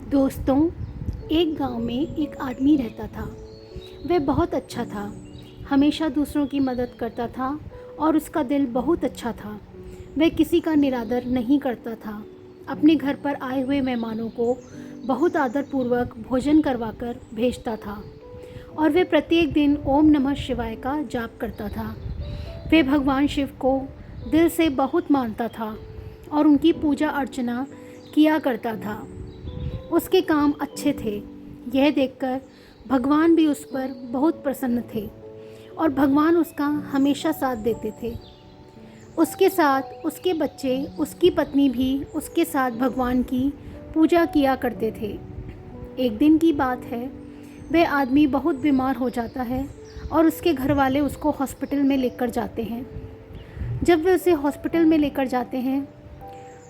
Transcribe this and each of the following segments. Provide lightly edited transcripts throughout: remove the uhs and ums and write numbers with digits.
दोस्तों, एक गांव में एक आदमी रहता था। वह बहुत अच्छा था, हमेशा दूसरों की मदद करता था और उसका दिल बहुत अच्छा था। वह किसी का निरादर नहीं करता था। अपने घर पर आए हुए मेहमानों को बहुत आदरपूर्वक भोजन करवाकर भेजता था और वह प्रत्येक दिन ओम नमः शिवाय का जाप करता था। वह भगवान शिव को दिल से बहुत मानता था और उनकी पूजा अर्चना किया करता था। उसके काम अच्छे थे। यह देखकर भगवान भी उस पर बहुत प्रसन्न थे और भगवान उसका हमेशा साथ देते थे। उसके साथ उसके बच्चे, उसकी पत्नी भी उसके साथ भगवान की पूजा किया करते थे। एक दिन की बात है, वह आदमी बहुत बीमार हो जाता है और उसके घर वाले उसको हॉस्पिटल में लेकर जाते हैं। जब वे उसे हॉस्पिटल में लेकर जाते हैं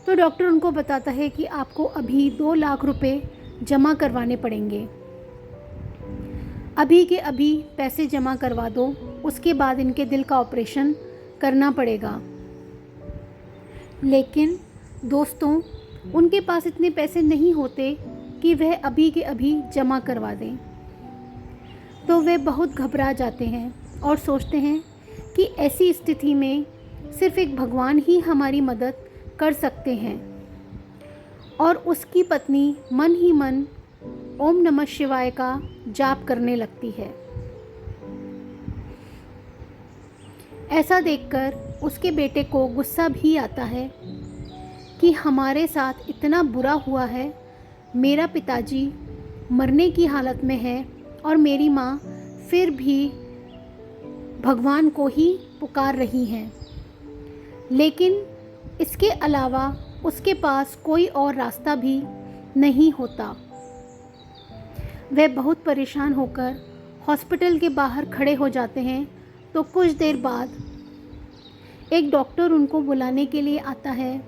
तो डॉक्टर उनको बताता है कि आपको अभी 2 लाख रुपए जमा करवाने पड़ेंगे। अभी के अभी पैसे जमा करवा दो, उसके बाद इनके दिल का ऑपरेशन करना पड़ेगा। लेकिन दोस्तों, उनके पास इतने पैसे नहीं होते कि वह अभी के अभी जमा करवा दें। तो वे बहुत घबरा जाते हैं और सोचते हैं कि ऐसी स्थिति में सिर्फ एक भगवान ही हमारी मदद कर सकते हैं। और उसकी पत्नी मन ही मन ओम नमः शिवाय का जाप करने लगती है। ऐसा देखकर उसके बेटे को गुस्सा भी आता है कि हमारे साथ इतना बुरा हुआ है। मेरा पिताजी मरने की हालत में है और मेरी माँ फिर भी भगवान को ही पुकार रही हैं। लेकिन इसके अलावा उसके पास कोई और रास्ता भी नहीं होता। वह बहुत परेशान होकर हॉस्पिटल के बाहर खड़े हो जाते हैं। तो कुछ देर बाद एक डॉक्टर उनको बुलाने के लिए आता है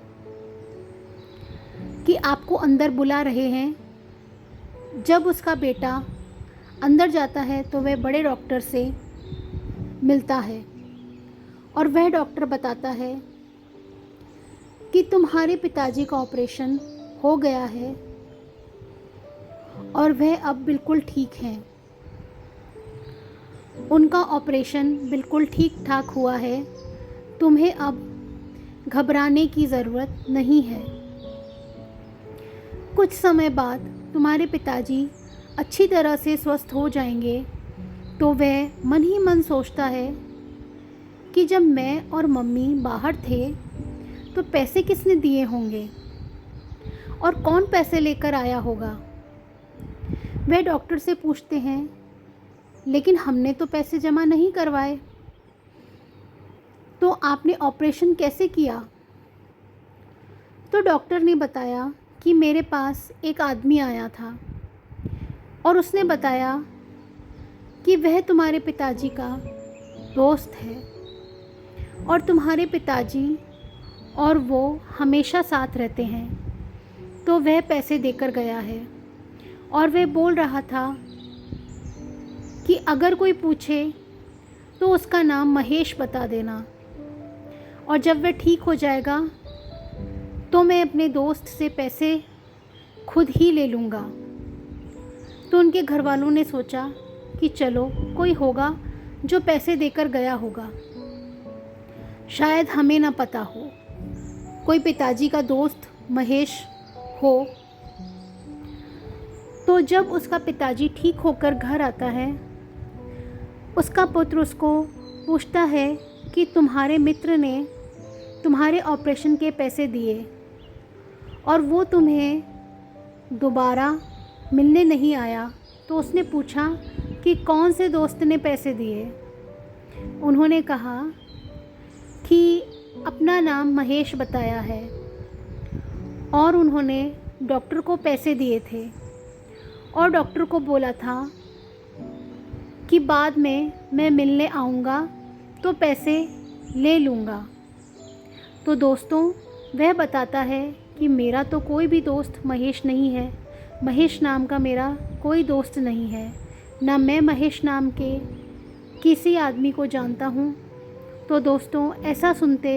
कि आपको अंदर बुला रहे हैं। जब उसका बेटा अंदर जाता है तो वह बड़े डॉक्टर से मिलता है और वह डॉक्टर बताता है कि तुम्हारे पिताजी का ऑपरेशन हो गया है और वह अब बिल्कुल ठीक हैं। उनका ऑपरेशन बिल्कुल ठीक ठाक हुआ है। तुम्हें अब घबराने की ज़रूरत नहीं है। कुछ समय बाद तुम्हारे पिताजी अच्छी तरह से स्वस्थ हो जाएंगे। तो वह मन ही मन सोचता है कि जब मैं और मम्मी बाहर थे तो पैसे किसने दिए होंगे और कौन पैसे लेकर आया होगा। वे डॉक्टर से पूछते हैं, लेकिन हमने तो पैसे जमा नहीं करवाए, तो आपने ऑपरेशन कैसे किया। तो डॉक्टर ने बताया कि मेरे पास एक आदमी आया था और उसने बताया कि वह तुम्हारे पिताजी का दोस्त है और तुम्हारे पिताजी और वो हमेशा साथ रहते हैं। तो वह पैसे देकर गया है और वह बोल रहा था कि अगर कोई पूछे तो उसका नाम महेश बता देना और जब वह ठीक हो जाएगा तो मैं अपने दोस्त से पैसे खुद ही ले लूँगा। तो उनके घर वालों ने सोचा कि चलो, कोई होगा जो पैसे देकर गया होगा, शायद हमें ना पता हो, कोई पिताजी का दोस्त महेश हो। तो जब उसका पिताजी ठीक होकर घर आता है, उसका पुत्र उसको पूछता है कि तुम्हारे मित्र ने तुम्हारे ऑपरेशन के पैसे दिए और वो तुम्हें दोबारा मिलने नहीं आया। तो उसने पूछा कि कौन से दोस्त ने पैसे दिए। उन्होंने कहा कि अपना नाम महेश बताया है और उन्होंने डॉक्टर को पैसे दिए थे और डॉक्टर को बोला था कि बाद में मैं मिलने आऊँगा तो पैसे ले लूँगा। तो दोस्तों, वह बताता है कि मेरा तो कोई भी दोस्त महेश नहीं है। महेश नाम का मेरा कोई दोस्त नहीं है, ना मैं महेश नाम के किसी आदमी को जानता हूँ। तो दोस्तों, ऐसा सुनते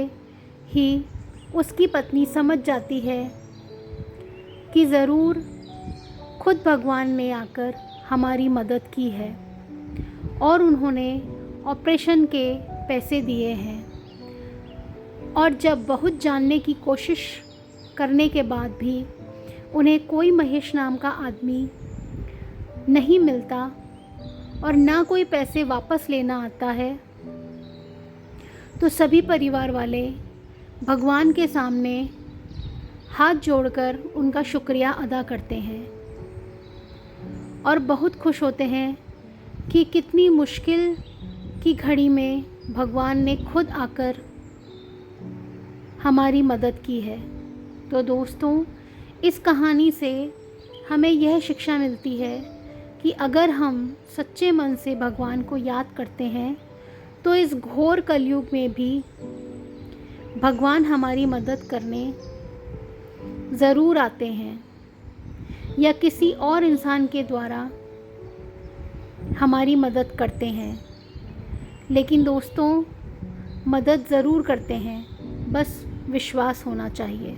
ही उसकी पत्नी समझ जाती है कि ज़रूर खुद भगवान ने आकर हमारी मदद की है और उन्होंने ऑपरेशन के पैसे दिए हैं। और जब बहुत जानने की कोशिश करने के बाद भी उन्हें कोई महेश नाम का आदमी नहीं मिलता और ना कोई पैसे वापस लेना आता है, तो सभी परिवार वाले भगवान के सामने हाथ जोड़कर उनका शुक्रिया अदा करते हैं और बहुत खुश होते हैं कि कितनी मुश्किल की घड़ी में भगवान ने खुद आकर हमारी मदद की है। तो दोस्तों, इस कहानी से हमें यह शिक्षा मिलती है कि अगर हम सच्चे मन से भगवान को याद करते हैं तो इस घोर कलयुग में भी भगवान हमारी मदद करने ज़रूर आते हैं या किसी और इंसान के द्वारा हमारी मदद करते हैं। लेकिन दोस्तों, मदद ज़रूर करते हैं, बस विश्वास होना चाहिए।